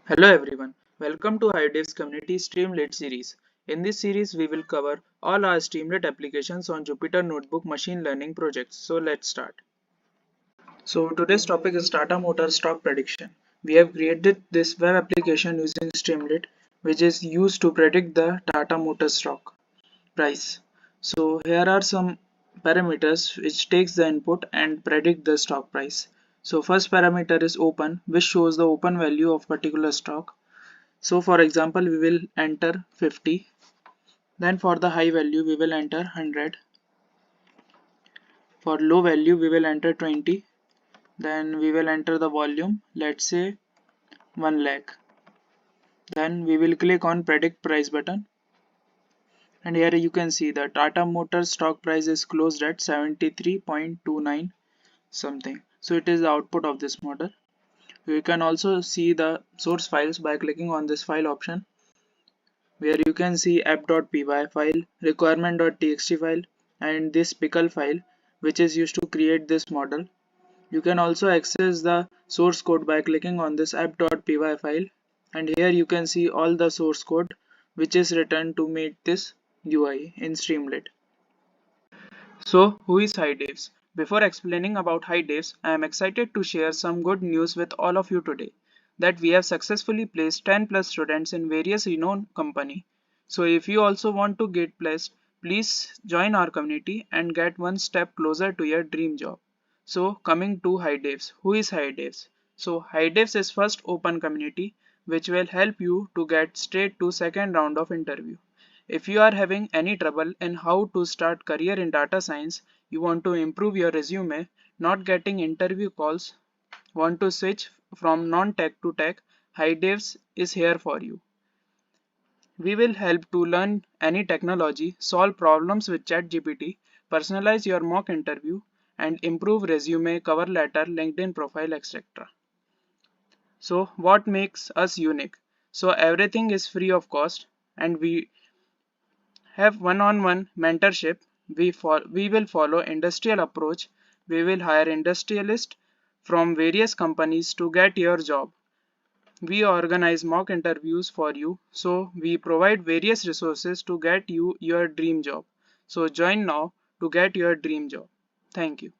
Hello everyone, welcome to HiDevs Community Streamlit series. In this series, we will cover all our Streamlit applications on Jupyter Notebook machine learning projects. So let's start. So today's topic is Tata Motors stock prediction. We have created this web application using Streamlit, which is used to predict the Tata Motors stock price. So here are some parameters which takes the input and predict the stock price. So first parameter is open, which shows the open value of particular stock. So for example, we will enter 50. Then for the high value, we will enter 100. For low value, we will enter 20. Then we will enter the volume, let's say 1 lakh. Then we will click on predict price button. And here you can see the Tata Motors stock price is closed at 73.29 something. So it is the output of this model. You can also see the source files by clicking on this file option, where you can see app.py file, requirement.txt file, and this pickle file which is used to create this model. You can also access the source code by clicking on this app.py file, and here you can see all the source code which is written to make this UI in Streamlit. So who is HiDevs? Before explaining about HiDevs, I am excited to share some good news with all of you today, that we have successfully placed 10 plus students in various renowned company. So if you also want to get placed, please join our community and get one step closer to your dream job. So coming to HiDevs, who is HiDevs? So HiDevs is first open community which will help you to get straight to second round of interview. If you are having any trouble in how to start career in data science, you want to improve your resume, not getting interview calls, want to switch from non-tech to tech, HiDevs is here for you. We will help to learn any technology, solve problems with ChatGPT, personalize your mock interview, and improve resume, cover letter, LinkedIn profile, etc. So what makes us unique? So everything is free of cost, and we have one-on-one mentorship. We will follow industrial approach. We will hire industrialists from various companies to get your job. We organize mock interviews for you. So we provide various resources to get you your dream job. So join now to get your dream job. Thank you.